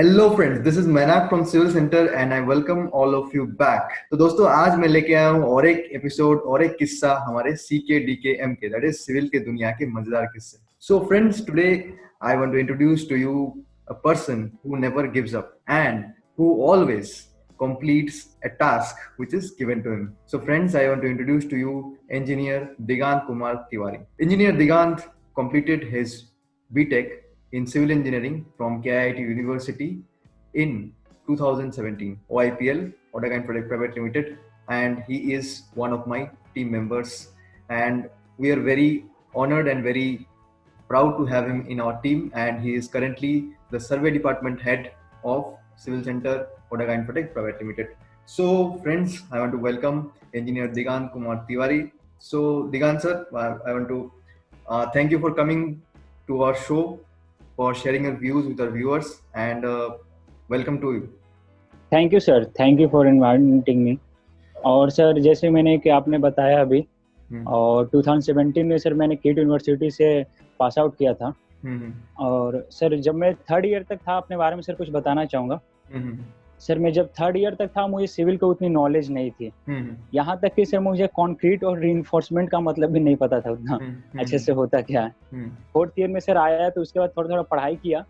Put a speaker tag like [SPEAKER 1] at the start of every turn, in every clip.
[SPEAKER 1] Hello friends, this is Mainak from civil centre and I welcome all of you back. तो दोस्तों, आज मैं लेके आया हूँ और एक एपिसोड और एक किस्सा हमारे सीके डीके एम के, दैट इज सिविल के दुनिया के मजेदार किस्से। So friends, today I want to introduce to you a person who never gives up and who always completes a task which is given to him. So friends, I want to introduce to you engineer Digant Kumar Tiwari. Engineer Digant completed his BTech in civil engineering from KIT University in 2017, OIPL, Odaka Infotech Private Limited, and he is one of my team members. And we are very honored and very proud to have him in our team. And he is currently the survey department head of Civil Center, Odaka Infotech Private Limited. So, friends, I want to welcome Engineer Digant Kumar Tiwari. So, Digant sir, I want to thank you for coming to our show, for sharing your views with our viewers, and welcome to you.
[SPEAKER 2] Thank you sir, thank you for inviting me. और sir, जैसे मैंने कि आपने बताया अभी, और 2017 में sir मैंने KIT यूनिवर्सिटी से पास आउट किया था। और सर, जब मैं थर्ड ईयर तक था, अपने बारे में सर कुछ बताना चाहूँगा। सर, मैं जब थर्ड ईयर तक था, मुझे सिविल को उतनी नॉलेज नहीं थी। यहाँ तक कि सर मुझे कंक्रीट और रीइंफोर्समेंट का मतलब भी नहीं पता था उतना अच्छे से होता क्या है। फोर्थ ईयर में सर आया तो उसके बाद थोड़ा थोड़ा पढ़ाई किया।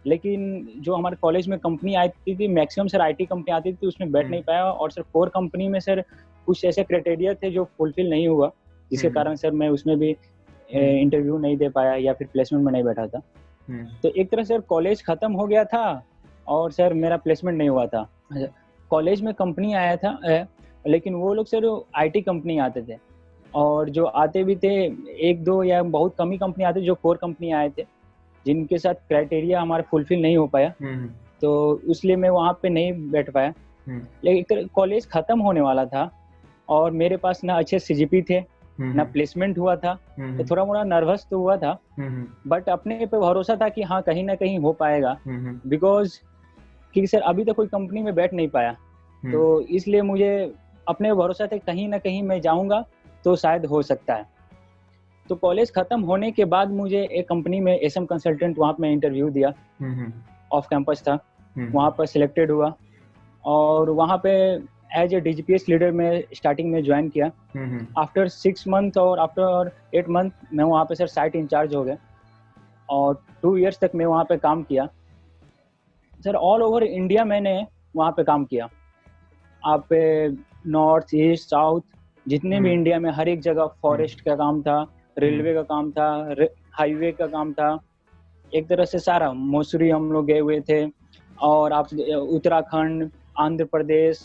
[SPEAKER 2] लेकिन जो हमारे कॉलेज में कंपनी आती थी, मैक्सिमम सर IT कंपनी आती थी, उसमें बैठ नहीं पाया। और सर 4 कंपनी में सर कुछ ऐसे क्राइटेरिया थे जो फुलफिल नहीं हुआ, जिसके कारण सर मैं उसमें भी इंटरव्यू नहीं दे पाया या फिर प्लेसमेंट में नहीं बैठा था। तो एक तरह से कॉलेज खत्म हो गया था और सर मेरा प्लेसमेंट नहीं हुआ था। कॉलेज में कंपनी आया था, लेकिन वो लोग सर IT कंपनी आते थे, और जो आते भी थे 1-2 या बहुत कम ही कंपनी आते जो 4 कंपनी आए थे, जिनके साथ क्राइटेरिया हमारा फुलफिल नहीं हो पाया। तो इसलिए मैं वहाँ पे नहीं बैठ पाया। लेकिन कॉलेज खत्म होने वाला था और मेरे पास ना अच्छे CGP थे, ना प्लेसमेंट हुआ था। तो थोड़ा मोड़ा नर्वस तो हुआ था, बट अपने पे भरोसा था कि हाँ, कहीं ना कहीं हो पाएगा। बिकॉज कि सर अभी तक कोई कंपनी में बैठ नहीं पाया, तो इसलिए मुझे अपने भरोसा था कहीं ना कहीं मैं जाऊँगा तो शायद हो सकता है। तो कॉलेज खत्म होने के बाद मुझे एक कंपनी में SM कंसल्टेंट, वहाँ पे मैं इंटरव्यू दिया, ऑफ कैंपस था, वहाँ पर सिलेक्टेड हुआ और वहाँ पे एज ए DGPS लीडर में स्टार्टिंग में ज्वाइन किया। आफ्टर 6 मंथ और आफ्टर 8 मंथ मैं वहाँ पे सर साइट इंचार्ज हो गया और 2 इयर्स तक मैं वहाँ पे काम किया। सर ऑल ओवर इंडिया मैंने वहाँ पे काम किया। आप नॉर्थ ईस्ट साउथ जितने भी इंडिया में हर एक जगह फॉरेस्ट का काम था, रेलवे का काम था, हाईवे का काम था, एक तरह से सारा। मसूरी हम लोग गए हुए थे, और आप उत्तराखंड, आंध्र प्रदेश,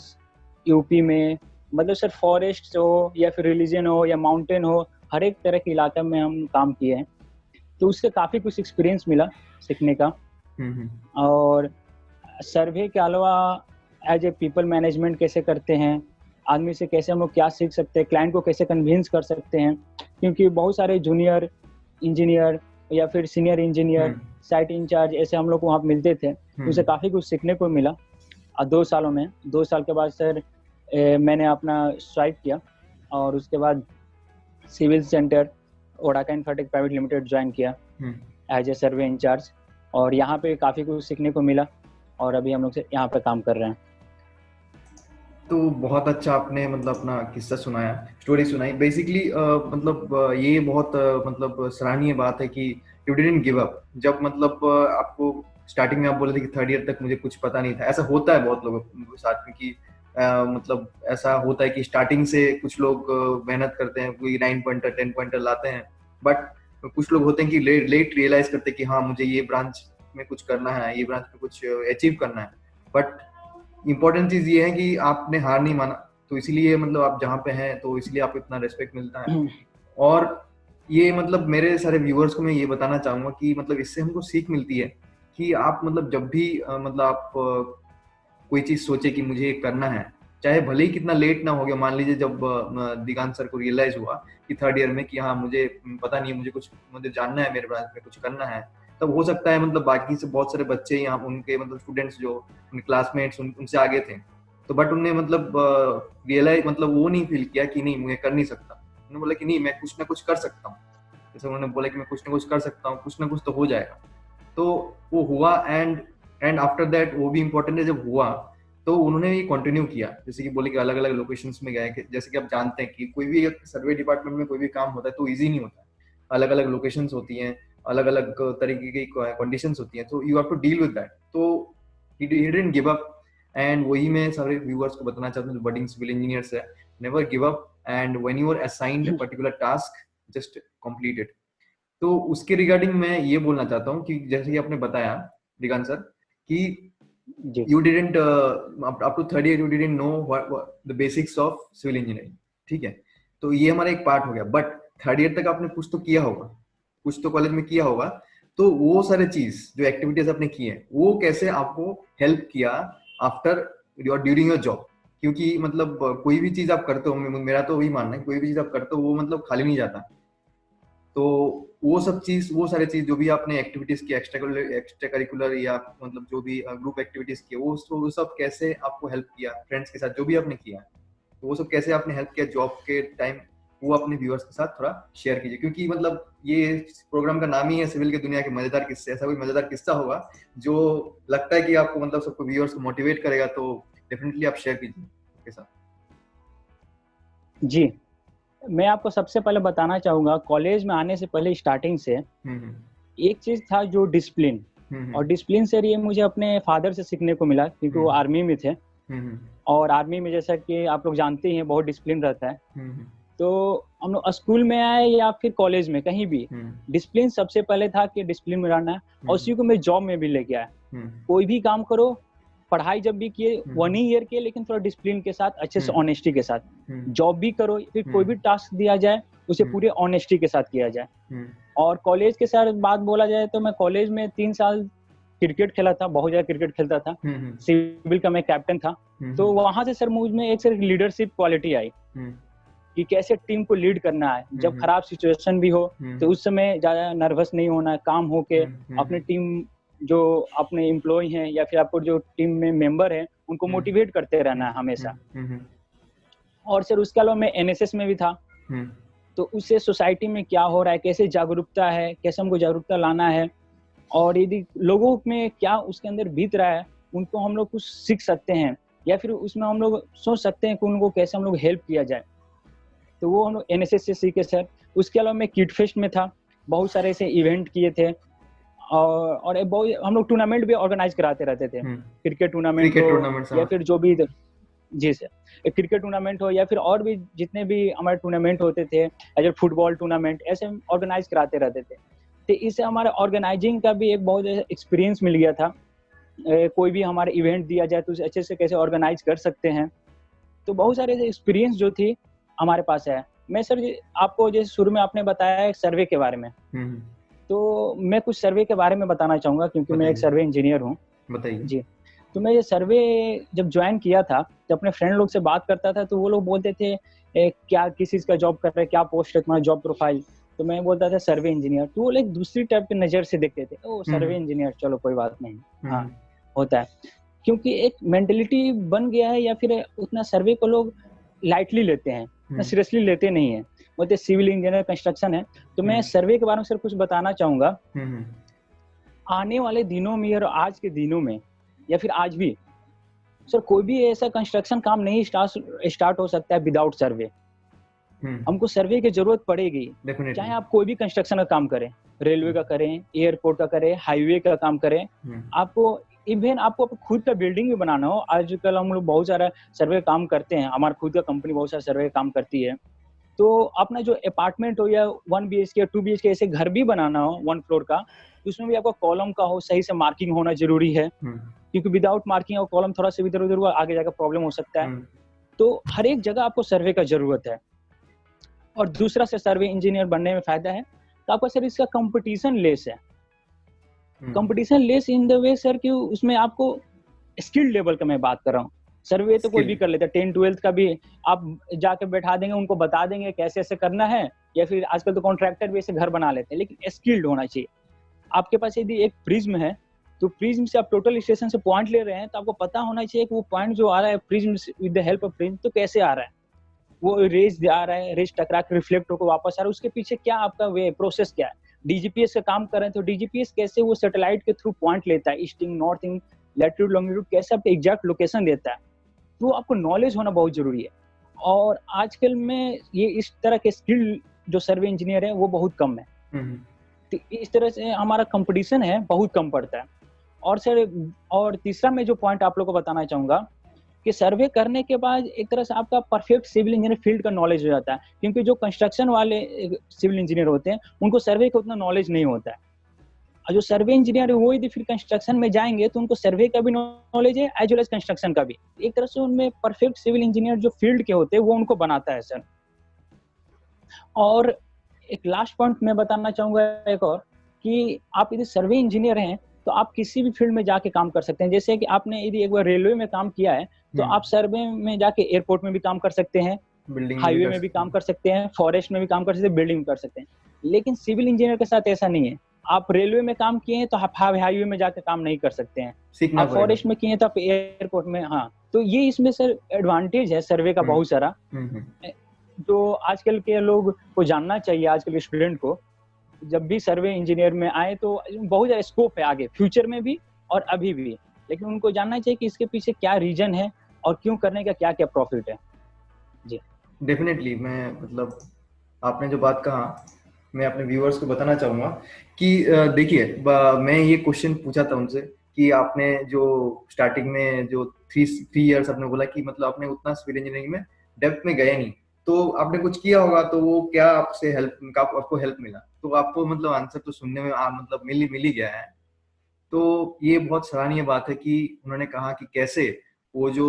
[SPEAKER 2] यूपी में, मतलब सर फॉरेस्ट हो या फिर रिलीजन हो या माउंटेन हो, हर एक तरह के इलाके में हम काम किए हैं। तो उससे काफ़ी कुछ एक्सपीरियंस मिला सीखने का। और सर्वे के अलावा एज ए पीपल मैनेजमेंट कैसे करते हैं, आदमी से कैसे हम लोग क्या सीख सकते हैं, क्लाइंट को कैसे कन्विंस कर सकते हैं, क्योंकि बहुत सारे जूनियर इंजीनियर या फिर सीनियर इंजीनियर, साइट इंचार्ज ऐसे हम लोग को वहाँ मिलते थे। उसे काफ़ी कुछ सीखने को मिला। 2 सालों में, 2 साल के बाद सर मैंने अपना स्वाइप किया और उसके बाद सिविल सेंटर ओडाका इन्फोटेक प्राइवेट लिमिटेड ज्वाइन किया एज ए सर्वे इंचार्ज, और यहाँ पे काफ़ी कुछ सीखने को मिला और अभी हम लोग से यहाँ पे काम कर रहे हैं।
[SPEAKER 1] तो बहुत अच्छा आपने मतलब अपना किस्सा सुनाया, स्टोरी सुनाई। बेसिकली ये बहुत मतलब सराहनीय बात है कि यू डिडंट गिव अप। जब मतलब आपको स्टार्टिंग में आप बोले थे कि थर्ड ईयर तक मुझे कुछ पता नहीं था, ऐसा होता है बहुत लोगों के साथ, क्योंकि मतलब ऐसा होता है कि स्टार्टिंग से कुछ लोग मेहनत करते हैं, कोई 9 पॉइंटर 10 पॉइंटर लाते हैं, बट कुछ लोग होते हैं कि लेट रियलाइज करते हैं कि हाँ, मुझे ये ब्रांच में कुछ करना है, ये ब्रांच में कुछ अचीव करना है। बट इम्पोर्टेंट चीज ये है कि आपने हार नहीं माना, तो इसीलिए मतलब आप जहाँ पे हैं, तो इसलिए आपको इतना रेस्पेक्ट मिलता है। और ये मतलब मेरे सारे व्यूअर्स को मैं ये बताना चाहूंगा कि मतलब इससे हमको सीख मिलती है कि आप मतलब जब भी मतलब आप कोई चीज सोचे कि मुझे करना है, चाहे भले ही कितना लेट ना हो गया। मान लीजिए जब दिगांत सर को रियलाइज हुआ कि थर्ड ईयर में कि हाँ, मुझे पता नहीं है, मुझे जानना है, मेरे ब्रांच में कुछ करना है, तब हो सकता है मतलब बाकी से बहुत सारे बच्चे यहाँ उनके मतलब स्टूडेंट्स जो उनके क्लासमेट्स उनसे आगे थे, तो बट उन्हें मतलब रियलाइज मतलब वो नहीं फील किया कि नहीं, मुझे कर नहीं सकता। उन्होंने बोला कि नहीं, मैं कुछ ना कुछ कर सकता हूँ। जैसे उन्होंने बोला कि मैं कुछ ना कुछ कर सकता हूँ, कुछ ना कुछ तो हो जाएगा। तो वो हुआ, एंड एंड आफ्टर दैट वो भी इम्पोर्टेंट है, जब हुआ तो उन्होंने ये कंटिन्यू किया, जैसे कि बोले कि अलग अलग लोकेशंस में गए, जैसे कि आप जानते हैं कि कोई भी सर्वे डिपार्टमेंट में कोई भी काम होता है तो इजी नहीं होता है, अलग अलग लोकेशंस होती हैं, अलग अलग तरीके की कंडीशंस होती हैं, तो you have to deal with that. तो he didn't give up, and वही मैं सारे व्यूअर्स को बताना चाहता हूँ जो बडिंग सिविल इंजीनियर्स है, never give up, and when you are assigned a particular task just complete it. तो उसके रिगार्डिंग मैं ये बोलना चाहता हूँ कि जैसे कि आपने बताया दिगांत सर कि you didn't up to third year you didn't know what the basics of civil engineering, ठीक है, तो ये हमारा एक पार्ट हो गया, बट थर्ड ईयर तक आपने कुछ तो किया होगा, कुछ तो कॉलेज में किया होगा, तो वो सारे चीज जो एक्टिविटीज आपने की है वो कैसे आपको हेल्प किया after your during your job, क्योंकि मतलब कोई भी चीज आप करते हो, मेरा तो वही मानना है, कोई भी चीज आप करते हो वो मतलब खाली नहीं जाता, तो वो सब चीज, वो सारे चीज जो भी आपने एक्टिविटीज की, एक्स्ट्रा करिकुलर या मतलब जो भी ग्रुप एक्टिविटीज की, वो सब कैसे आपको हेल्प किया, फ्रेंड्स के साथ जो भी आपने किया, तो वो सब कैसे आपने हेल्प किया जॉब के टाइम, वो अपने व्यूअर्स के साथ थोड़ा शेयर कीजिए, क्योंकि मतलब ये प्रोग्राम का नाम ही है सिविल की दुनिया के मजेदार किस्से, ऐसा कोई मजेदार किस्सा होगा जो लगता है कि आपको मतलब सबको व्यूअर्स को मोटिवेट करेगा, तो डेफिनेटली आप शेयर कीजिए के साथ।
[SPEAKER 2] जी, मैं आपको सबसे पहले बताना चाहूंगा, कॉलेज में आने से पहले स्टार्टिंग से एक चीज था जो डिसिप्लिन, और डिसिप्लिन से ये मुझे अपने फादर से सीखने को मिला, क्योंकि वो आर्मी में थे, और आर्मी में जैसा कि आप लोग जानते ही हैं बहुत डिसिप्लिन रहता है। तो हम लोग स्कूल में आए या फिर कॉलेज में कहीं भी डिसिप्लिन सबसे पहले था कि डिसिप्लिन में रहना है, और उसी को मैं जॉब में भी लेके आया। कोई भी काम करो, पढ़ाई जब भी किए 1 ईयर के, लेकिन थोड़ा डिसिप्लिन के साथ, अच्छे से ऑनेस्टी के साथ जॉब भी करो, फिर कोई भी टास्क दिया जाए उसे पूरे ऑनेस्टी के साथ किया जाए। और कॉलेज के साथ बात बोला जाए तो मैं कॉलेज में 3 साल क्रिकेट खेला था, बहुत ज्यादा क्रिकेट खेलता था, सिविल का मैं कैप्टन था। तो वहां से सर मुझ में एक सर लीडरशिप क्वालिटी आई कि कैसे टीम को लीड करना है, जब खराब सिचुएशन भी हो तो उस समय ज्यादा नर्वस नहीं होना है, काम होके अपने टीम जो अपने एम्प्लॉय हैं या फिर आपको जो टीम में मेंबर है उनको मोटिवेट करते रहना है हमेशा। और सर उसके अलावा मैं एनएसएस में भी था, तो उससे सोसाइटी में क्या हो रहा है, कैसे जागरूकता है, कैसे हमको जागरूकता लाना है, और यदि लोगों में क्या उसके अंदर बीत रहा है उनको हम लोग कुछ सीख सकते हैं, या फिर उसमें हम लोग सोच सकते हैं कि उनको कैसे हम लोग हेल्प किया जाए, तो वो हम लोग एनएसएस से सीखे सर। उसके अलावा मैं किड फेस्ट में था, बहुत सारे ऐसे इवेंट किए थे, और बहुत हम लोग टूर्नामेंट भी ऑर्गेनाइज कराते रहते थे, क्रिकेट टूर्नामेंट हो या फिर जो भी, जी सर, क्रिकेट टूर्नामेंट हो या फिर और भी जितने भी हमारे टूर्नामेंट होते थे, एज फुटबॉल टूर्नामेंट, ऐसे ऑर्गेनाइज कराते रहते थे। तो इससे हमारे ऑर्गेनाइजिंग का भी एक बहुत एक्सपीरियंस मिल गया था, कोई भी हमारे इवेंट दिया जाए तो उसे अच्छे से कैसे ऑर्गेनाइज कर सकते हैं। तो बहुत सारे एक्सपीरियंस जो थी हमारे पास है। मैं सर आपको जैसे शुरू में आपने बताया एक सर्वे के बारे में, तो मैं कुछ सर्वे के बारे में बताना चाहूंगा, क्योंकि मैं एक सर्वे इंजीनियर हूँ।
[SPEAKER 1] बताइए
[SPEAKER 2] जी। तो मैं ये सर्वे जब ज्वाइन किया था तो अपने फ्रेंड लोग से बात करता था, तो वो लोग बोलते थे क्या किस चीज का जॉब कर रहे हैं, क्या पोस्ट है तुम्हारा, जॉब प्रोफाइल, तो मैं बोलता था सर्वे इंजीनियर, तो वो लोग दूसरी टाइप की नजर से देखते थे, ओ सर्वे इंजीनियर, चलो कोई बात नहीं, हाँ होता है, क्योंकि एक मेंटेलिटी बन गया है, या फिर उतना सर्वे को लोग लाइटली लेते हैं, उतना सीरियसली लेते नहीं है, बोलते सिविल इंजीनियर कंस्ट्रक्शन है। तो मैं सर्वे के बारे में सर कुछ बताना चाहूंगा। आने वाले दिनों में और आज के दिनों में या फिर आज भी सर कोई भी ऐसा कंस्ट्रक्शन काम नहीं स्टार्ट हो सकता है विदाउट सर्वे। हमको सर्वे की जरूरत पड़ेगी, चाहे आप कोई भी कंस्ट्रक्शन का काम करें, रेलवे का करें, एयरपोर्ट का करें, हाईवे का काम करें, आपको इवन आपको खुद का बिल्डिंग भी बनाना हो, आजकल हम लोग बहुत सारा सर्वे काम करते हैं, हमारा खुद का कंपनी बहुत सारा सर्वे काम करती है। तो अपना जो अपार्टमेंट हो या 1 BHK या 2 BHK ऐसे घर भी बनाना हो 1 फ्लोर का, उसमें भी आपको कॉलम का हो, सही से मार्किंग होना जरूरी है, क्योंकि विदाउट मार्किंग और कॉलम थोड़ा सा इधर उधर हुआ आगे जाकर प्रॉब्लम हो सकता है। तो हर एक जगह आपको सर्वे का जरूरत है। और दूसरा से सर्वे इंजीनियर बनने में फायदा है तो आपका सर इसका कंपटीशन लेस है, competition less in the way sir कि उसमें आपको स्किल लेवल का मैं बात कर रहा हूँ। सर्वे तो कोई भी कर लेता है, 10-12 का भी आप जाके बैठा देंगे, उनको बता देंगे कैसे ऐसे करना है, या फिर आजकल तो कॉन्ट्रैक्टर भी ऐसे घर बना लेते हैं, लेकिन स्किल्ड होना चाहिए। आपके पास यदि एक प्रिज्म है तो प्रिज्म से आप टोटल स्टेशन से पॉइंट ले रहे हैं, तो आपको पता होना चाहिए कि वो पॉइंट जो आ रहा है prism with the help of prism तो कैसे आ रहा है, वो रेज आ रहा है, रेज टकरा के रिफ्लेक्ट होकर वापस आ रहा है, उसके पीछे क्या आपका वे प्रोसेस क्या है, डीजीपीएस का काम कर रहे हैं, तो डीजीपीएस कैसे वो सैटेलाइट के थ्रू पॉइंट लेता है, ईस्टिंग, नॉर्थिंग, लैटिट्यूड, लॉन्गिट्यूड, कैसे आपको एग्जैक्ट लोकेशन देता है, तो आपको नॉलेज होना बहुत जरूरी है। और आजकल में ये इस तरह के स्किल जो सर्वे इंजीनियर है वो बहुत कम है। तो इस तरह से हमारा कंपटीशन है बहुत कम पड़ता है। और सर, और तीसरा मैं जो पॉइंट आप लोग को बताना चाहूंगा कि सर्वे करने के बाद एक तरह से आपका परफेक्ट सिविल इंजीनियर फील्ड का नॉलेज हो जाता है, क्योंकि जो कंस्ट्रक्शन वाले सिविल इंजीनियर होते हैं उनको सर्वे का उतना नॉलेज नहीं होता है, और जो सर्वे इंजीनियर है वो यदि फिर कंस्ट्रक्शन में जाएंगे तो उनको सर्वे का भी नॉलेज है एज वेल एज कंस्ट्रक्शन का भी। एक तरह से उनमें परफेक्ट सिविल इंजीनियर जो फील्ड के होते हैं वो उनको बनाता है सर। और एक लास्ट पॉइंट मैं बताना चाहूंगा एक और, कि आप यदि सर्वे इंजीनियर हैं तो आप किसी भी फील्ड में जाके काम कर सकते हैं। जैसे कि आपने यदि एक बार रेलवे में काम किया है तो आप सर्वे में जाके एयरपोर्ट में भी काम कर सकते हैं, हाईवे में भी काम कर सकते हैं, फॉरेस्ट में भी काम कर सकते हैं, बिल्डिंग कर सकते हैं। लेकिन सिविल इंजीनियर के साथ ऐसा नहीं है। आप रेलवे में काम किए हैं तो आप हाईवे में जाके काम नहीं कर सकते हैं, आप फॉरेस्ट में किए हैं तो आप एयरपोर्ट में। हाँ, तो ये इसमें सर एडवांटेज है सर्वे का बहुत सारा, जो आजकल के लोग को जानना चाहिए, आजकल के स्टूडेंट को। जब भी सर्वे इंजीनियर में आए तो बहुत ज्यादा स्कोप है आगे फ्यूचर में भी और अभी भी, लेकिन उनको जानना चाहिए कि इसके पीछे क्या रीजन है और क्यों करने का क्या क्या प्रॉफिट है। जी
[SPEAKER 1] डेफिनेटली, मैं मतलब आपने जो बात कहा मैं अपने व्यूअर्स को बताना चाहूंगा कि देखिए, मैं ये क्वेश्चन पूछा था उनसे कि आपने जो स्टार्टिंग में जो थ्री इयर्स आपने बोला कि मतलब आपने उतना सिविल इंजीनियरिंग में डेप्थ में गए नहीं, तो आपने कुछ किया होगा, तो वो क्या आपसे हेल्प, आपको हेल्प मिला? तो आपको मतलब आंसर तो सुनने में मतलब मिल ही गया है। तो ये बहुत सराहनीय बात है कि उन्होंने कहा कि कैसे वो जो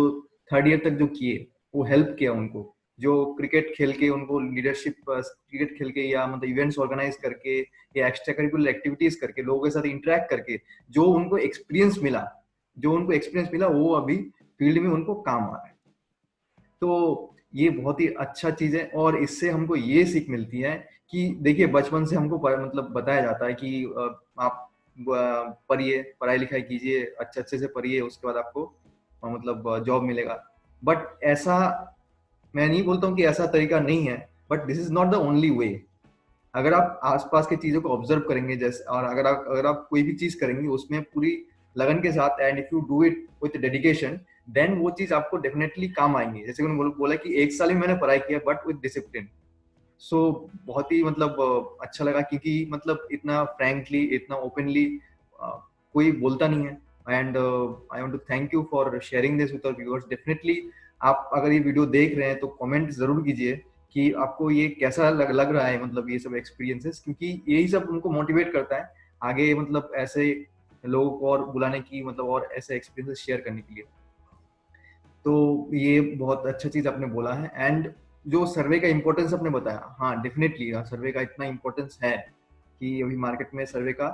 [SPEAKER 1] थर्ड ईयर तक जो किए वो हेल्प किया उनको, जो क्रिकेट खेल के उनको लीडरशिप, क्रिकेट खेल के या मतलब इवेंट्स ऑर्गेनाइज करके या एक्स्ट्रा करिकुलर एक्टिविटीज करके लोगों के साथ इंटरेक्ट करके जो उनको एक्सपीरियंस मिला वो अभी फील्ड में उनको काम आ रहा है। तो ये बहुत ही अच्छा चीज है, और इससे हमको ये सीख मिलती है कि देखिए, बचपन से हमको मतलब बताया जाता है कि आप पढ़िए, पढ़ाई लिखाई कीजिए, अच्छे से पढ़िए, उसके बाद आपको मतलब जॉब मिलेगा। बट ऐसा, मैं नहीं बोलता हूँ कि ऐसा तरीका नहीं है, but this is not the only way. अगर आप आसपास की चीजों को ऑब्जर्व करेंगे, जैसे, और अगर आप कोई भी चीज करेंगे उसमें पूरी लगन के साथ, and if you do it with dedication, then वो चीज आपको डेफिनेटली काम आएंगी। जैसे उन्होंने बोला कि 1 साल ही मैंने पढ़ाई किया बट विद डिसिप्लिन। सो बहुत ही मतलब अच्छा लगा, क्योंकि मतलब इतना फ्रैंकली, इतना ओपनली कोई बोलता नहीं है। And I want to thank you for sharing this with our viewers. Definitely आप अगर ये वीडियो देख रहे हैं तो कमेंट जरूर कीजिए कि आपको ये कैसा लग रहा है, मतलब ये सब एक्सपीरियंसेस, क्योंकि यही सब उनको मोटिवेट करता है आगे मतलब ऐसे लोगों को और बुलाने की, मतलब और ऐसे एक्सपीरियंसेस शेयर करने के लिए। तो ये बहुत अच्छा चीज आपने बोला है। एंड जो सर्वे का इम्पोर्टेंस आपने बताया, हाँ डेफिनेटली सर्वे का इतना इम्पोर्टेंस है कि अभी मार्केट में सर्वे का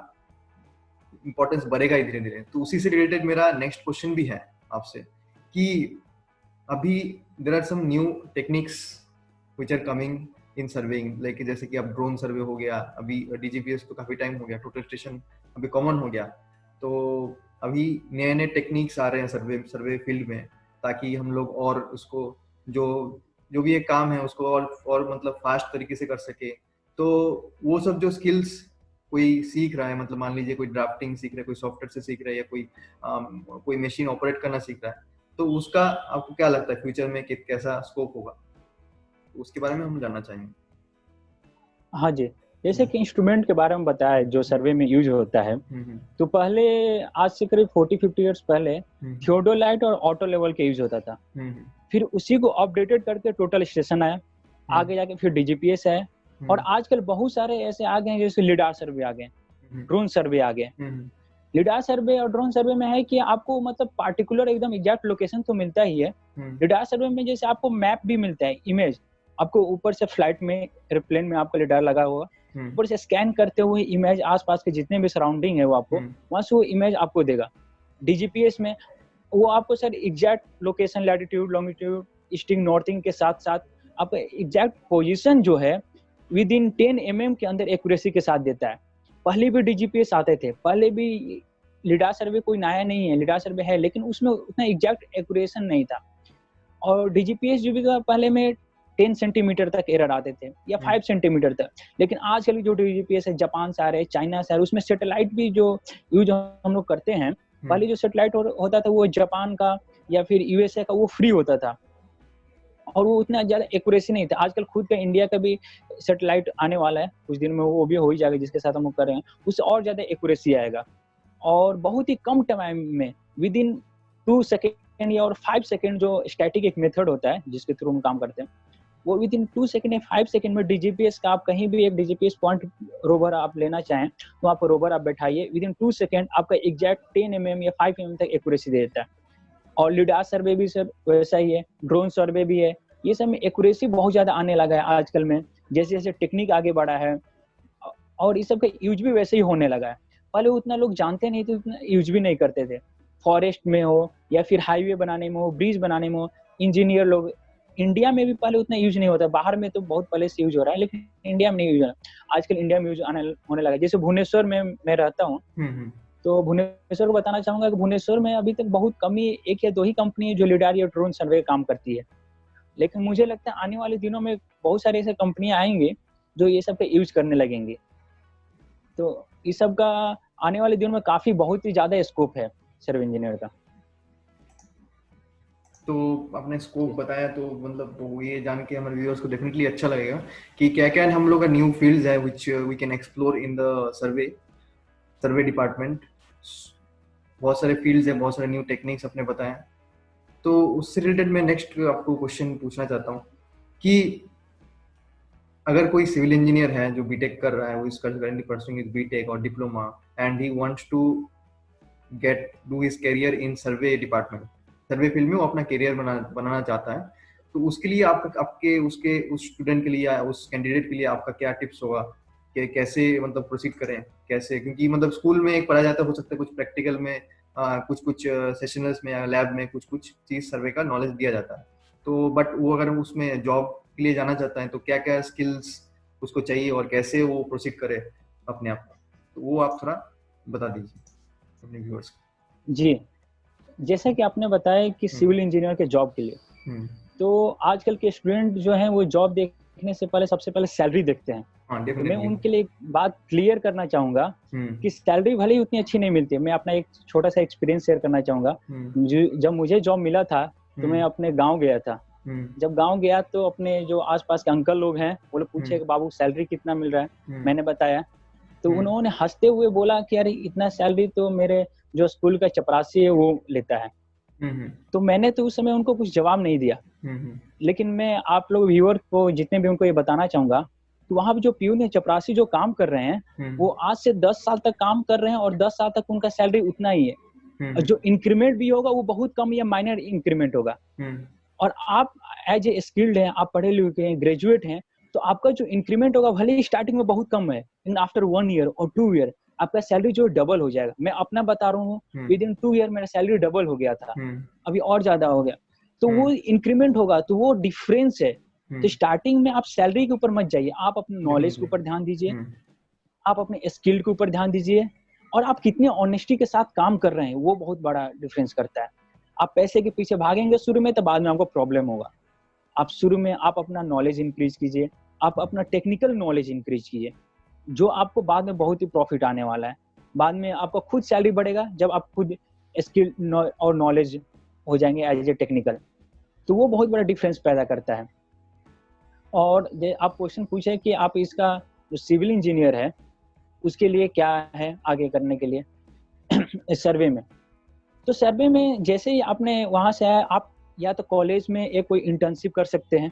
[SPEAKER 1] इम्पोर्टेंस बढ़ेगा ही धीरे धीरे। तो उसी से रिलेटेड मेरा नेक्स्ट क्वेश्चन भी है आपसे कि अभी there are some new techniques which are coming in surveying, like जैसे कि अब ड्रोन सर्वे हो गया, अभी डीजीपीएस तो काफी टाइम हो गया, टोटल स्टेशन अभी कॉमन हो गया। तो अभी नए नए टेक्निक्स आ रहे हैं सर्वे फील्ड में, ताकि हम लोग और उसको जो जो भी एक काम है उसको और मतलब फास्ट तरीके से कर सके। तो वो सब जो स्किल्स कोई सीख रहा है, मतलब मान लीजिए कोई ड्राफ्टिंग सीख रहा है, कोई सॉफ्टवेयर से सीख रहा है, या कोई मशीन ऑपरेट करना सीख रहा है, तो उसका आपको क्या लगता है फ्यूचर में कि कैसा स्कोप होगा? उसके बारे में हम जानना चाहेंगे।
[SPEAKER 2] हाँ जी, जैसे कि इंस्ट्रूमेंट के बारे में बताया जो सर्वे में यूज होता है, तो पहले आज से करीब 40-50 इयर्स पहले थियोडोलाइट और ऑटो लेवल के यूज होता था। फिर उसी को अपडेटेड करके टोटल स्टेशन आया, आगे जाके फिर डीजीपीएस है, और आजकल बहुत सारे ऐसे आ गए जैसे लिडार सर्वे आ गए, ड्रोन सर्वे आ गए। लिडार सर्वे और ड्रोन सर्वे में है कि आपको मतलब पार्टिकुलर एकदम एग्जैक्ट लोकेशन तो मिलता ही है। लिडार सर्वे में जैसे आपको मैप भी मिलता है, इमेज आपको ऊपर से फ्लाइट में, एयरप्लेन में आपका लिडार लगा होगा, ऊपर से स्कैन करते हुए इमेज आसपास के जितने भी सराउंडिंग है वो आपको वहां से वो इमेज आपको देगा। डीजीपीएस में वो आपको sir exact location, latitude, longitude, easting, northing के साथ साथ आपका एग्जैक्ट पोजीशन जो है विद इन 10 mm के अंदर एक्यूरेसी के साथ देता है। पहले भी डीजीपीएस आते थे, पहले भी लिडार सर्वे कोई नया नहीं है, लिडार सर्वे है, लेकिन उसमें उतना एग्जैक्ट एक्यूरेशन नहीं था। और डीजीपीएस जो भी था पहले में 10 सेंटीमीटर तक एरर आते थे या 5 सेंटीमीटर तक। लेकिन आजकल जो डीजीपीएस है, जापान से आ रहे हैं, चाइना से आ रहे हैं, उसमें सैटेलाइट भी जो यूज हम लोग करते हैं, पहले जो सैटेलाइट होता था वो जापान का या फिर यूएसए का, वो फ्री होता था और वो उतना ज्यादा एक्यूरेसी नहीं था। आजकल खुद का इंडिया का भी सैटेलाइट आने वाला है कुछ दिन में, वो भी हो ही जाएगा, जिसके साथ हम लोग कर रहे हैं, उससे और ज्यादा एक्यूरेसी आएगा और बहुत ही कम टाइम में, विद इन 2 सेकेंड या और 5 सेकेंड, जो स्टैटिक एक मेथड होता है जिसके थ्रू हम काम करते हैं, वो विद इन 2 सेकेंड या 5 सेकेंड में डीजीपीएस का, आप कहीं भी एक डीजीपीएस पॉइंट रोवर आप लेना चाहें तो आप रोवर आप बैठाइए, विद इन 2 सेकेंड आपका एग्जैक्ट 10 mm या 5 mm तक एक्यूरेसी दे देता है। और लिडार सर्वे भी सर वैसा ही है, ड्रोन सर्वे भी है, ये सब में एक्यूरेसी बहुत ज्यादा आने लगा है आजकल में, जैसे जैसे टेक्निक आगे बढ़ा है और इस सब का यूज भी वैसे ही होने लगा है। पहले उतना लोग जानते नहीं थे, उतना यूज भी नहीं करते थे। फॉरेस्ट में हो या फिर हाईवे बनाने में हो, ब्रिज बनाने में हो, इंजीनियर लोग, इंडिया में भी पहले उतना यूज नहीं होता, बाहर में तो बहुत पहले से यूज हो रहा है, लेकिन इंडिया में नहीं यूज हो रहा है। आजकल इंडिया में यूज होने लगा है। जैसे भुवनेश्वर में मैं रहता हूँ, तो भुवनेश्वर को बताना चाहूंगा कि भुवनेश्वर में अभी तक बहुत कम ही 1 या 2 ही कंपनी है जो लिडार या ड्रोन सर्वे काम करती है। लेकिन मुझे लगता है आने वाले दिनों में बहुत सारी ऐसे कंपनियां आएंगे जो ये सब का यूज करने लगेंगे। तो इस सब का आने वाले दिनों में काफी बहुत ही ज्यादा स्कोप है सर्वे इंजीनियर का।
[SPEAKER 1] तो आपने स्कोप बताया, तो मतलब तो ये जान के हमारे व्यूअर्स को डेफिनेटली अच्छा लगेगा कि क्या क्या हम लोग का न्यू फील्ड्स है which we can explore in the survey department. बहुत सारे फील्ड्स हैं, बहुत सारे न्यू टेक्निक्स आपने बताए। तो उससे रिलेटेड मैं नेक्स्ट आपको क्वेश्चन पूछना चाहता हूँ कि अगर कोई सिविल इंजीनियर है जो बीटेक कर रहा है, वो is currently pursuing his BTech और diploma and he wants to do his career in survey department, survey field में वो अपना करियर बनाना चाहता है, तो उसके लिए आपके उसके उस स्टूडेंट के लिए या उस कैंडिडेट के लिए आपका क्या टिप्स होगा कि कैसे मतलब प्रोसीड करें, कैसे, क्योंकि मतलब स्कूल में एक पढ़ा जाता है, हो सकता है कुछ प्रैक्टिकल में कुछ सेशनल्स में या लैब में कुछ चीज सर्वे का नॉलेज दिया जाता है, तो बट वो अगर उसमें जॉब के लिए जाना चाहता है तो क्या क्या स्किल्स उसको चाहिए और कैसे वो प्रोसीड करे अपने आप को, तो वो आप थोड़ा बता दीजिए अपने व्यूअर्स को।
[SPEAKER 2] जी, जैसा कि आपने बताया कि सिविल इंजीनियर के जॉब के लिए, तो आजकल के स्टूडेंट जो हैं वो जॉब देखने से पहले सबसे पहले सैलरी देखते हैं। तो मैं उनके लिए एक बात क्लियर करना चाहूंगा कि सैलरी भले ही उतनी अच्छी नहीं मिलती है। मैं अपना एक छोटा सा एक्सपीरियंस शेयर करना चाहूंगा। जब मुझे जॉब मिला था तो मैं अपने गांव गया था। जब गांव गया तो अपने जो आसपास के अंकल लोग हैं वो लोग पूछे कि बाबू सैलरी कितना मिल रहा है। मैंने बताया तो उन्होंने हंसते हुए बोला कि अरे इतना सैलरी तो मेरे जो स्कूल का चपरासी है वो लेता है। तो मैंने तो उस समय उनको कुछ जवाब नहीं दिया। लेकिन मैं आप लोग व्यूअर को जितने भी उनको ये बताना चाहूंगा कि वहां पे जो प्यून या चपरासी जो काम कर रहे हैं वो आज से 10 साल तक काम कर रहे हैं और 10 साल तक उनका सैलरी उतना ही है। जो इंक्रीमेंट भी होगा वो बहुत कम या माइनर इंक्रीमेंट होगा। और आप एज ए स्किल्ड हैं, आप पढ़े लिखे हैं, ग्रेजुएट हैं, तो आपका जो इंक्रीमेंट होगा भले ही स्टार्टिंग में बहुत कम है, लेकिन आफ्टर 1 ईयर और 2 ईयर आपका सैलरी जो डबल हो जाएगा। मैं अपना बता रहा हूँ, विद इन 2 ईयर मेरा सैलरी डबल हो गया था, अभी और ज्यादा हो गया। तो वो इंक्रीमेंट होगा, तो वो डिफरेंस है। तो स्टार्टिंग में आप सैलरी के ऊपर मत जाइए, आप अपने नॉलेज के ऊपर ध्यान दीजिए, आप अपने स्किल के ऊपर ध्यान दीजिए और आप कितनी ऑनेस्टी के साथ काम कर रहे हैं, वो बहुत बड़ा डिफरेंस करता है। आप पैसे के पीछे भागेंगे शुरू में तो बाद में आपको प्रॉब्लम होगा। आप शुरू में आप अपना नॉलेज इंक्रीज कीजिए, आप अपना टेक्निकल नॉलेज इंक्रीज कीजिए, जो आपको बाद में बहुत ही प्रॉफिट आने वाला है। बाद में आपका खुद सैलरी बढ़ेगा जब आप खुद स्किल और नॉलेज हो जाएंगे एज ए टेक्निकल, तो वो बहुत बड़ा डिफरेंस पैदा करता है। और आप क्वेश्चन पूछे कि आप इसका जो सिविल इंजीनियर है उसके लिए क्या है आगे करने के लिए सर्वे में। तो सर्वे में जैसे ही आपने वहां से आया, आप या तो कॉलेज में एक कोई इंटर्नशिप कर सकते हैं।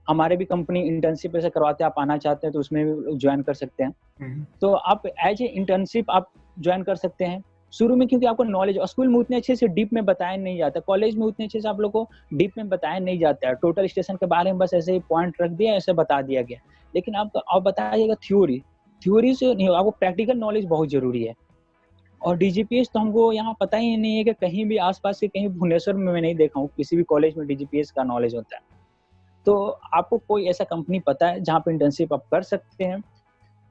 [SPEAKER 2] हमारे भी कंपनी इंटर्नशिप ऐसे करवाते हैं, आप आना चाहते हैं तो उसमें भी ज्वाइन कर सकते हैं। तो आप एज ए इंटर्नशिप आप ज्वाइन कर सकते हैं शुरू में, क्योंकि आपको नॉलेज स्कूल में उतने अच्छे से डीप में बताया नहीं जाता, कॉलेज में उतने अच्छे से आप लोग को डीप में बताया नहीं जाता है। टोटल स्टेशन के बारे में बस ऐसे ही पॉइंट रख दिया, ऐसे बता दिया गया। लेकिन आप बताइएगा थ्योरी से नहीं होगा, आपको प्रैक्टिकल नॉलेज बहुत जरूरी है। और डीजीपीएस तो हमको यहाँ पता ही नहीं है कि कहीं भी आसपास के कहीं भुवनेश्वर में मैं नहीं देखा हूँ किसी भी कॉलेज में डीजीपीएस का नॉलेज होता है। तो आपको कोई ऐसा कंपनी पता है जहाँ पे इंटर्नशिप आप कर सकते हैं,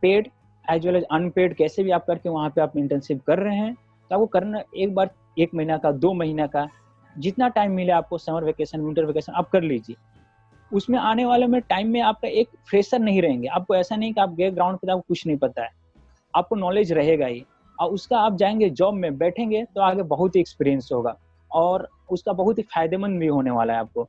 [SPEAKER 2] paid as well as unpaid, कैसे भी आप करके वहाँ पे आप इंटर्नशिप कर रहे हैं, तो आपको करना एक बार 1 महीना का 2 महीना का जितना टाइम मिले आपको, समर वेकेशन विंटर वेकेशन आप कर लीजिए। उसमें आने वाले में टाइम में आपका एक फ्रेशर नहीं रहेंगे। आपको ऐसा नहीं कि आप गए ग्राउंड पे तो आपको कुछ नहीं पता है, आपको नॉलेज रहेगा ही, और उसका आप जाएंगे जॉब में बैठेंगे तो आगे बहुत ही एक्सपीरियंस होगा और उसका बहुत ही फायदेमंद भी होने वाला है आपको।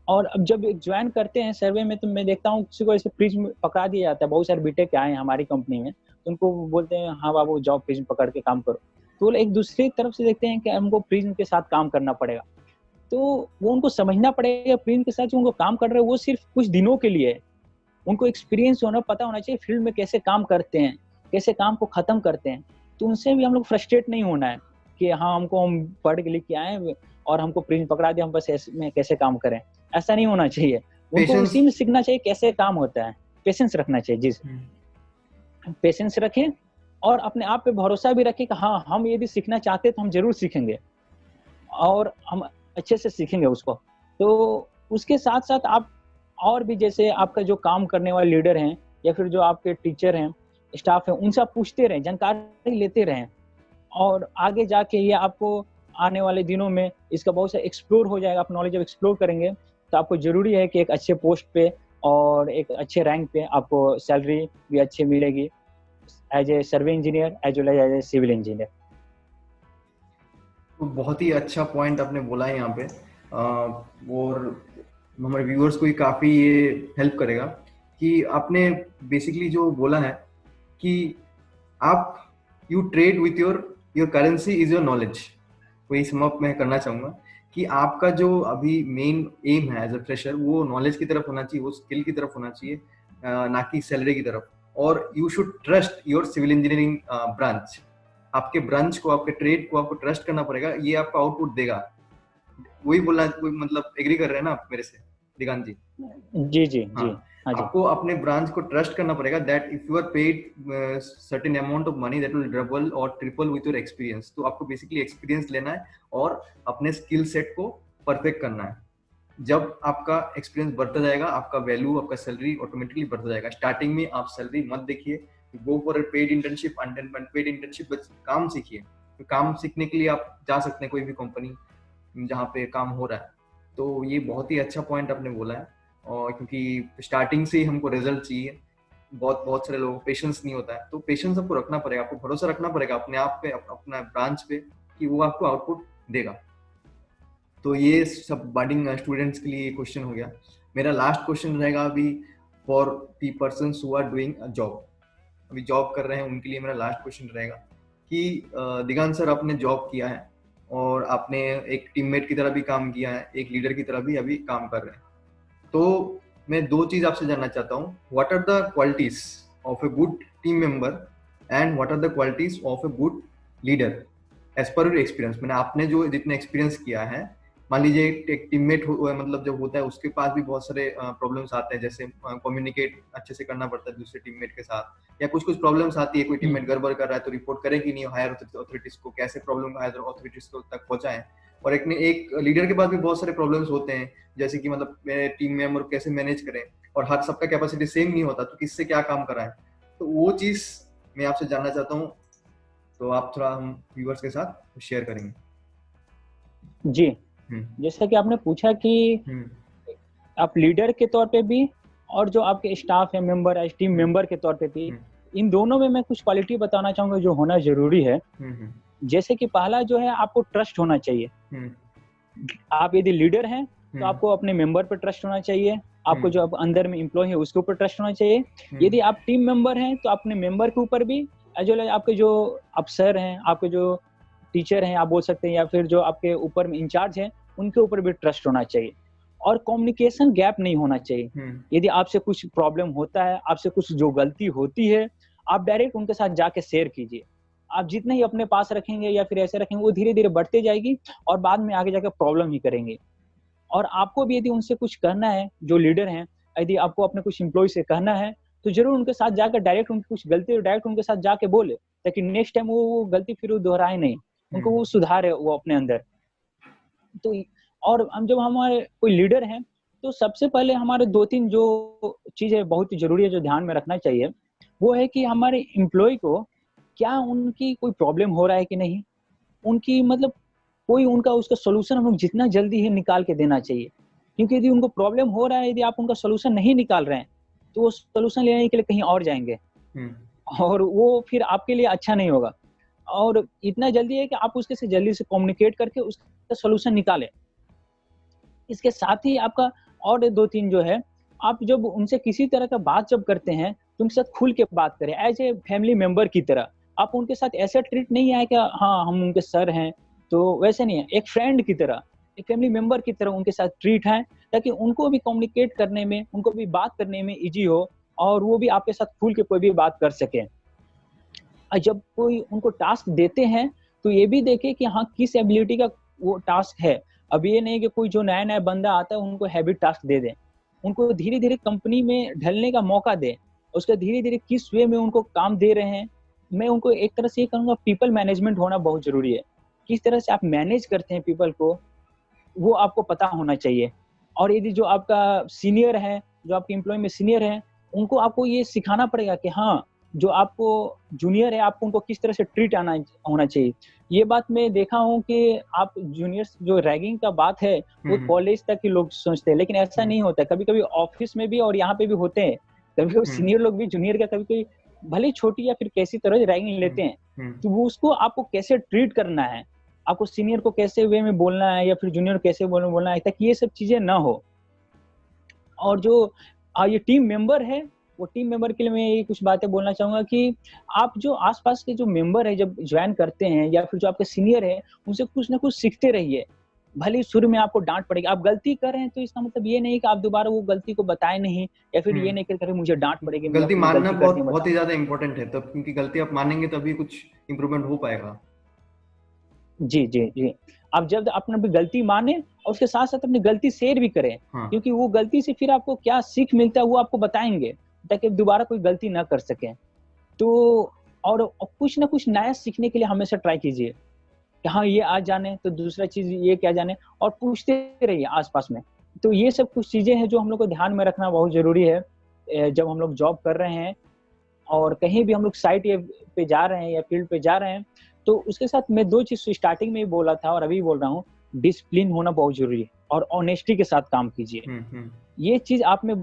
[SPEAKER 2] और अब जब ज्वाइन करते हैं सर्वे में तो मैं देखता हूँ किसी को ऐसे प्रिज्म पकड़ा दिया जाता है। बहुत सारे बीटेक आए हैं हमारी कंपनी में, तो उनको बोलते हैं हाँ बाबू जाओ प्रिज्म पकड़ के काम करो, तो वो एक दूसरी तरफ से देखते हैं कि हमको प्रिज्म के साथ काम करना पड़ेगा। तो वो उनको समझना पड़ेगा प्रिज्म के साथ जो उनको काम कर रहे हैं वो सिर्फ कुछ दिनों के लिए है। उनको एक्सपीरियंस होना, पता होना चाहिए फील्ड में कैसे काम करते हैं, कैसे काम को खत्म करते हैं। तो उनसे भी हम लोग फ्रस्ट्रेट नहीं होना है कि हाँ हमको हम पढ़ के लिख के आए और हमको प्रिंट पकड़ा दिया, हम बस ऐसे में कैसे काम करें, ऐसा नहीं होना चाहिए। उनको
[SPEAKER 1] पेशेंस।
[SPEAKER 2] उसी में सीखना चाहिए कैसे काम होता है, पेशेंस रखना चाहिए। जी पेशेंस रखें और अपने आप पे भरोसा भी रखें कि हाँ हम यदि सीखना चाहते हैं तो हम जरूर सीखेंगे और हम अच्छे से सीखेंगे उसको। तो उसके साथ साथ आप और भी जैसे आपका जो काम करने वाले लीडर हैं या फिर जो आपके टीचर हैं, स्टाफ हैं, उनसे आप पूछते रहें, जानकारी लेते रहें और आगे जाके ये आपको आने वाले दिनों में इसका बहुत सा एक्सप्लोर हो जाएगा। आप नॉलेज जब एक्सप्लोर करेंगे तो आपको ज़रूरी है कि एक अच्छे पोस्ट पे और एक अच्छे रैंक पे आपको सैलरी भी अच्छी मिलेगी as a survey engineer as well as a civil engineer.
[SPEAKER 1] तो बहुत ही अच्छा पॉइंट आपने बोला है यहाँ पे, और हमारे व्यूअर्स को ही काफ़ी ये हेल्प करेगा कि आपने बेसिकली जो बोला है कि आप you trade with your currency is your knowledge. वही सम अप मैं करना चाहूँगा कि आपका जो अभी मेन एम है एज अ फ्रेशर वो नॉलेज की तरफ होना चाहिए, वो स्किल की तरफ होना चाहिए, ना कि सैलरी की तरफ। और you should trust your civil engineering branch. आपके ब्रांच को, आपके ट्रेड को आपको ट्रस्ट करना पड़ेगा, ये आपका आउटपुट देगा। वही बोलना, वही मतलब एग्री कर रहे हैं ना आप मेरे से दिगांत जी?
[SPEAKER 2] जी जी
[SPEAKER 1] हाँ,
[SPEAKER 2] जी। हाँ जी।
[SPEAKER 1] आपको अपने ब्रांच को ट्रस्ट करना पड़ेगा that if you are paid certain amount of money that will double और ट्रिपल विथ योर एक्सपीरियंस। तो आपको बेसिकली एक्सपीरियंस लेना है और अपने स्किल सेट को परफेक्ट करना है। जब आपका एक्सपीरियंस बढ़ता जाएगा, आपका वैल्यू, आपका सैलरी ऑटोमेटिकली बढ़ता जाएगा। स्टार्टिंग में आप सैलरी मत देखिए, go for a paid internship, unpaid internship, बस काम सीखिए। तो काम सीखने के लिए आप जा सकते हैं कोई भी कंपनी जहाँ पे काम हो रहा है। तो ये बहुत ही अच्छा पॉइंट आपने बोला है, और क्योंकि स्टार्टिंग से ही हमको रिजल्ट चाहिए, बहुत बहुत सारे लोगों को पेशेंस नहीं होता है। तो पेशेंस आपको रखना पड़ेगा, आपको भरोसा रखना पड़ेगा अपने आप पे, अपना ब्रांच पे, कि वो आपको आउटपुट देगा। तो ये सब बडिंग स्टूडेंट्स के लिए क्वेश्चन हो गया। मेरा लास्ट क्वेश्चन रहेगा अभी for the person who are doing a job, अभी जॉब कर रहे हैं उनके लिए मेरा लास्ट क्वेश्चन रहेगा कि दिगांत सर आपने जॉब किया है और आपने एक टीममेट की तरह भी काम किया है, एक लीडर की तरह भी अभी काम कर रहे हैं। तो मैं दो चीज आपसे जानना चाहता हूँ, what are the qualities of a good team member and what are the qualities of a good leader as per your experience. मैंने आपने जो जितने एक्सपीरियंस किया है, मान लीजिए एक टीममेट मतलब जब होता है उसके पास भी बहुत सारे प्रॉब्लम्स आते हैं, जैसे कम्युनिकेट अच्छे से करना पड़ता है दूसरे टीममेट के साथ, या कुछ कुछ प्रॉब्लम्स आती है, कोई टीममेट गड़बड़ कर रहा है तो रिपोर्ट करे कि नहीं हायर अथॉरिटीज को, कैसे प्रॉब्लम हायर अथॉरिटीज तक पहुंचाएं। और एक लीडर के पास भी बहुत सारे प्रॉब्लम्स होते हैं, जैसे कि मतलब मेरे टीम मेंबर कैसे मैनेज करें, और हर सबका कैपेसिटी सेम नहीं होता, तो किससे क्या काम कराएं। तो वो चीज मैं आपसे जानना चाहता हूँ, तो आप थोड़ा हम व्यूअर्स के साथ शेयर करेंगे।
[SPEAKER 2] जी जैसा कि आपने पूछा कि आप लीडर के तौर पे भी और जो आपके स्टाफ है मेंबर है टीम मेंबर के तौर पे भी, इन दोनों में मैं कुछ क्वालिटी बताना चाहूंगा जो होना जरूरी है। जैसे कि पहला जो है आपको ट्रस्ट होना चाहिए। आप यदि लीडर हैं तो आपको अपने मेंबर पर ट्रस्ट होना चाहिए, आपको जो अब अंदर में एम्प्लॉय है उसके ऊपर ट्रस्ट होना चाहिए। यदि आप टीम मेंबर हैं तो अपने मेंबर के ऊपर भी, एज वेल एज आपके जो अफसर हैं, आपके जो टीचर हैं आप बोल सकते हैं, या फिर जो आपके ऊपर में इंचार्ज हैं उनके ऊपर भी ट्रस्ट होना चाहिए। और कम्युनिकेशन गैप नहीं होना चाहिए। यदि आपसे कुछ प्रॉब्लम होता है, आपसे कुछ जो गलती होती है, आप डायरेक्ट उनके साथ जाके शेयर कीजिए। आप जितना ही अपने पास रखेंगे या फिर ऐसे रखेंगे वो धीरे धीरे बढ़ते जाएगी और बाद में आगे जाकर प्रॉब्लम ही करेंगे। और आपको भी यदि उनसे कुछ कहना है, जो लीडर हैं, यदि आपको अपने कुछ एम्प्लॉय से कहना है तो जरूर उनके साथ जाकर डायरेक्ट उनकी कुछ गलती डायरेक्ट उनके साथ जाके बोले, ताकि नेक्स्ट टाइम वो गलती फिर वो दोहराए नहीं, उनको वो सुधारे वो अपने अंदर। तो और हम जब हमारे कोई लीडर हैं तो सबसे पहले हमारे 2-3 जो चीजें बहुत ही जरूरी है जो ध्यान में रखना चाहिए, वो है कि हमारे एम्प्लॉय को क्या उनकी कोई प्रॉब्लम हो रहा है कि नहीं, उनकी मतलब कोई उनका उसका सॉल्यूशन हम लोग जितना जल्दी है निकाल के देना चाहिए। क्योंकि यदि उनको प्रॉब्लम हो रहा है, यदि आप उनका सोल्यूशन नहीं निकाल रहे हैं, तो वो सोल्यूशन लेने के लिए कहीं और जाएँगे और वो फिर आपके लिए अच्छा नहीं होगा। और इतना जल्दी है कि आप उसके से जल्दी से कम्युनिकेट करके उसका सॉल्यूशन निकालें। इसके साथ ही आपका और 2-3 जो है, आप जब उनसे किसी तरह का बात जब करते हैं, तो उनके साथ खुल के बात करें एज़ ए फैमिली मेंबर की तरह। आप उनके साथ ऐसे ट्रीट नहीं है कि हाँ, हम उनके सर हैं, तो वैसे नहीं है। एक फ्रेंड की तरह, एक फैमिली मेंबर की तरह उनके साथ ट्रीट है, ताकि उनको भी कम्युनिकेट करने में, उनको भी बात करने में ईज़ी हो और वो भी आपके साथ खुल के कोई भी बात कर सकें। जब कोई उनको टास्क देते हैं, तो ये भी देखें कि हाँ, किस एबिलिटी का वो टास्क है। अब ये नहीं कि कोई जो नया-नया बंदा आता है, उनको हैवी टास्क दे दें। उनको धीरे-धीरे कंपनी में ढलने का मौका दें। उसका धीरे-धीरे किस वे में उनको काम दे रहे हैं, मैं उनको एक तरह से ये कहूँगा पीपल मैनेजमेंट होना बहुत ज़रूरी है। किस तरह से आप मैनेज करते हैं पीपल को, वो आपको पता होना चाहिए। और यदि जो आपका सीनियर है, जो आपके एम्प्लॉयी में सीनियर है, उनको आपको ये सिखाना पड़ेगा कि हाँ, जो आपको जूनियर है, आपको उनको किस तरह से ट्रीट आना होना चाहिए। ये बात मैं देखा हूँ कि आप जूनियर्स जो रैगिंग का बात है, वो कॉलेज तक के लोग सोचते हैं, लेकिन ऐसा नहीं होता है। कभी-कभी ऑफ़िस में भी और यहाँ पे भी होते हैं। कभी-कभी सीनियर लोग भी जूनियर का कभी-कभी भले ही छोटी या फिर कैसी तरह रैगिंग लेते हैं। तो वो उसको आपको कैसे ट्रीट करना है, आपको सीनियर को कैसे वे में बोलना है या फिर जूनियर को कैसे बोलना है, ताकि ये सब चीज़ें ना हो। और जो ये टीम मेंबर है, वो टीम मेंबर के लिए मैं ये कुछ बातें बोलना चाहूँगा कि आप जो आस-पास के जो मेंबर हैं, जब जॉइन करते हैं या फिर जो आपके सीनियर हैं, उनसे कुछ ना कुछ सीखते रहिए। भले ही शुरू में आपको डाँट पड़ेगी, आप गलती कर रहे हैं तो इसका मतलब ये नहीं कि आप दोबारा वो गलती को बताएँ नहीं या फिर ये नहीं कि अरे मुझे डाँट पड़ेगी या
[SPEAKER 1] गलती
[SPEAKER 2] फिर मैं
[SPEAKER 1] मानना
[SPEAKER 2] गलती कर दी
[SPEAKER 1] बहुत ही
[SPEAKER 2] बताऊँ।
[SPEAKER 1] ज़्यादा इम्पोर्टेंट है तब, क्योंकि गलती आप मानेंगे तभी कुछ इम्प्रूवमेंट हो पाएगा।
[SPEAKER 2] जी, जी, जी। आप जब अपना भी गलती मानें और उसके साथ-साथ अपनी गलती शेयर भी करें,
[SPEAKER 1] हाँ,
[SPEAKER 2] क्योंकि वो गलती से फिर आपको क्या सीख मिलता है वो आपको बताएँगे, ताकि दोबारा कोई गलती ना कर सकें। तो और कुछ ना कुछ नया सीखने के लिए हमेशा ट्राई कीजिए, कि हाँ, ये आज जाने तो दूसरा चीज़ ये क्या जाने, और पूछते रहिए आस-पास में। तो ये सब कुछ चीज़ें हैं जो हम लोग को ध्यान में रखना बहुत ज़रूरी है जब हम लोग जॉब कर रहे हैं और कहीं भी हम लोग साइट या पे जा रहे हैं या फील्ड पे जा रहे हैं, तो उसके साथ मैं 2 चीज़ स्टार्टिंग में ही बोला था और अभी भी बोल रहा हूँ, डिसिप्लिन होना बहुत ज़रूरी है और ऑनेस्टी के साथ काम कीजिए। ये चीज़ आप में,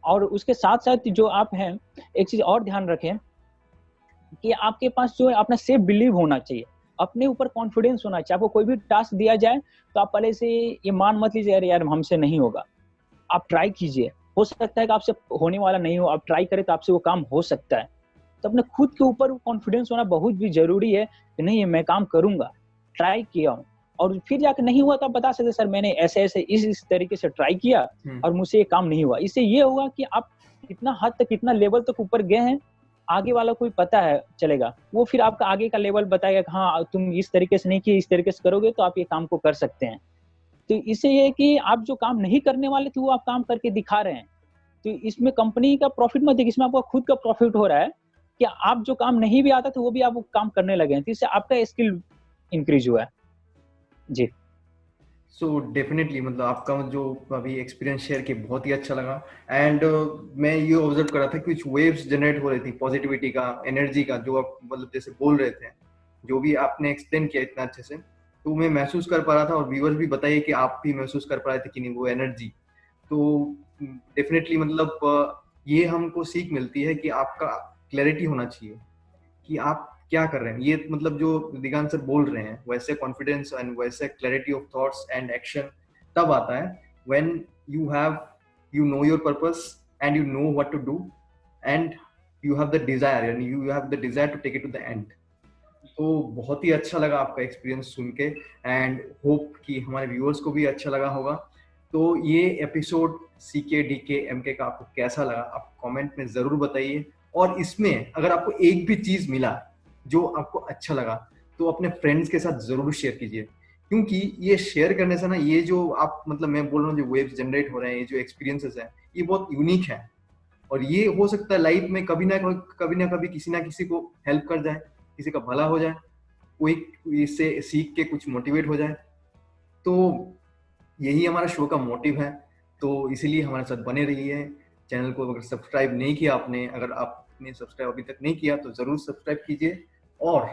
[SPEAKER 2] और उसके साथ-साथ जो आप हैं, एक चीज़ और ध्यान रखें कि आपके पास जो है अपना सेल्फ बिलीव होना चाहिए। अपने ऊपर कॉन्फिडेंस होना चाहिए। आपको कोई भी टास्क दिया जाए, तो आप पहले से ये मान मत लीजिए अरे यार हमसे नहीं होगा। आप ट्राई कीजिए। हो सकता है कि आपसे होने वाला नहीं हो, आप ट्राई करें तो आपसे वो काम हो सकता है। तो अपने खुद के ऊपर कॉन्फिडेंस होना बहुत भी ज़रूरी है कि नहीं मैं काम करूँगा, ट्राई किया हूँ और फिर जाके नहीं हुआ तो आप बता सकते हैं सर मैंने ऐसे-ऐसे इस तरीके से ट्राई किया और मुझसे ये काम नहीं हुआ। इससे ये होगा कि आप कितना हद तक, कितना लेवल तक ऊपर गए हैं, आगे वाला को भी पता है चलेगा। वो फिर आपका आगे का लेवल बताएगा कि हाँ, तुम इस तरीके से नहीं किए, इस तरीके से करोगे तो आप ये काम को कर सकते हैं। तो इससे ये है कि आप जो काम नहीं करने वाले थे वो आप काम करके दिखा रहे हैं। तो इसमें कंपनी का प्रॉफिट मत देखिए, इसमें आपका खुद का प्रॉफिट हो रहा है कि आप जो काम नहीं भी आता था वो भी आप वो काम करने लगे हैं। तो इससे आपका स्किल इंक्रीज़ हुआ है। जी।
[SPEAKER 1] सो डेफिनेटली मतलब आपका जो अभी एक्सपीरियंस शेयर किया बहुत ही अच्छा लगा। एंड मैं ये ऑब्जर्व कर रहा था कि कुछ वेव्स जनरेट हो रही थी पॉजिटिविटी का, एनर्जी का, जो आप मतलब जैसे बोल रहे थे, जो भी आपने एक्सप्लेन किया इतना अच्छे से, तो मैं महसूस कर पा रहा था और व्यूअर्स भी बताइए कि आप भी महसूस कर पा रहे थे कि नहीं वो एनर्जी। तो डेफिनेटली मतलब ये हमको सीख मिलती है कि आपका क्लैरिटी होना चाहिए कि आप क्या कर रहे हैं। ये मतलब जो दिगांत सर बोल रहे हैं, वैसे कॉन्फिडेंस एंड वैसे clarity of thoughts and action तब आता है when you know your purpose and you know what to do and you have the desire, यानी you have the desire to take it to the end. तो बहुत ही अच्छा लगा आपका experience सुन के एंड होप कि हमारे व्यूअर्स को भी अच्छा लगा होगा। तो ये एपिसोड सीके डीके एमके का आपको कैसा लगा आप कमेंट में जरूर बताइए। और इसमें अगर आपको एक भी चीज मिला जो आपको अच्छा लगा तो अपने फ्रेंड्स के साथ जरूर शेयर कीजिए, क्योंकि ये शेयर करने से ना ये जो आप मतलब मैं बोल रहा हूँ जो वेव्स जनरेट हो रहे हैं, ये जो एक्सपीरियंसेस हैं, ये बहुत यूनिक है। और ये हो सकता है लाइफ में कभी ना कभी किसी ना किसी को हेल्प कर जाए, किसी का भला हो जाए, कोई इससे सीख के कुछ मोटिवेट हो जाए। तो यही हमारा शो का मोटिव है। तो इसीलिए हमारे साथ बने रहिए। चैनल को अगर सब्सक्राइब नहीं किया आपने, अगर आपने सब्सक्राइब अभी तक नहीं किया तो जरूर सब्सक्राइब कीजिए और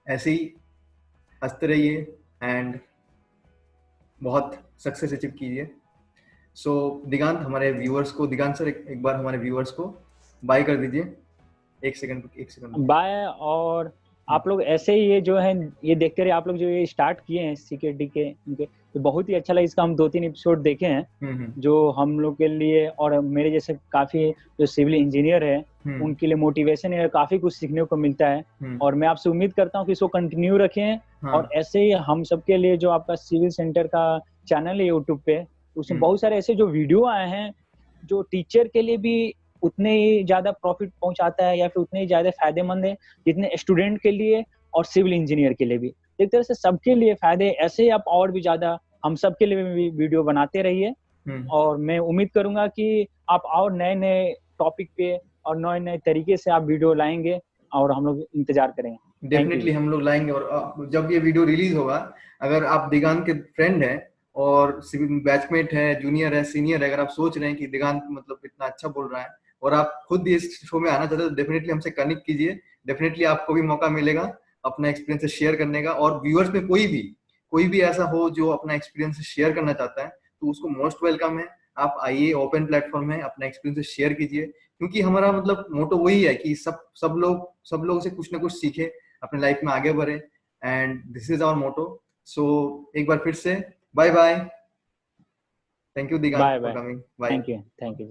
[SPEAKER 1] ऐसे ही हंसते रहिए एंड बहुत सक्सेस अचीव कीजिए। सो दिगांत, हमारे व्यूअर्स को, दिगांत सर एक बार हमारे व्यूअर्स को बाय कर दीजिए। एक सेकंड रुकिए।
[SPEAKER 2] बाय। और आप लोग ऐसे ही ये जो है ये देखते रहे, आप लोग जो ये स्टार्ट किए हैं सीकेडी के इनके, तो बहुत ही अच्छा लगा। इसका हम 2-3 एपिसोड देखे हैं जो हम लोग के लिए और मेरे जैसे काफी जो सिविल इंजीनियर है उनके लिए मोटिवेशन है, काफी कुछ सीखने को मिलता है। और मैं आपसे उम्मीद करता हूँ कि इसको कंटिन्यू रखें।
[SPEAKER 1] हाँ।
[SPEAKER 2] और ऐसे ही हम सबके लिए जो आपका सिविल सेंटर का चैनल है यूट्यूब पे, उसमें बहुत सारे ऐसे जो वीडियो आए हैं जो टीचर के लिए भी उतने ही ज्यादा प्रॉफिट पहुंचाता है या फिर उतने ही ज्यादा फायदेमंद है जितने स्टूडेंट के लिए और सिविल इंजीनियर के लिए भी। एक तरह से सबके लिए फायदे। ऐसे ही आप और भी ज्यादा हम सबके लिए भी वीडियो बनाते रहिए। और मैं उम्मीद करूंगा कि आप और नए नए टॉपिक पे और नए नए तरीके से आप वीडियो लाएंगे और हम लोग इंतजार करेंगे।
[SPEAKER 1] डेफिनेटली हम लोग लाएंगे। और जब ये वीडियो रिलीज होगा, अगर आप दिगांत के फ्रेंड हैं और बैचमेट है, जूनियर है, सीनियर है, अगर आप सोच रहे हैं कि दिगांत मतलब इतना अच्छा बोल रहा है और आप खुद इस शो में आना चाहते हैं, तो डेफिनेटली हमसे कनेक्ट कीजिए। डेफिनेटली आपको भी मौका मिलेगा अपना एक्सपीरियंस शेयर करने का। और व्यूअर्स में कोई भी ऐसा हो जो अपना एक्सपीरियंस शेयर करना चाहता है, तो उसको मोस्ट वेलकम है। आप आइए, ओपन प्लेटफॉर्म है, अपना एक्सपीरियंस शेयर कीजिए। क्योंकि हमारा मतलब मोटो वही है कि सब लोग से कुछ ना कुछ सीखे, अपने लाइफ में आगे बढ़े। And this is our motto. So एक बार फिर से bye bye. Thank you Digant
[SPEAKER 2] bye
[SPEAKER 1] for
[SPEAKER 2] bye.
[SPEAKER 1] Coming. Bye.
[SPEAKER 2] Thank you. Thank you.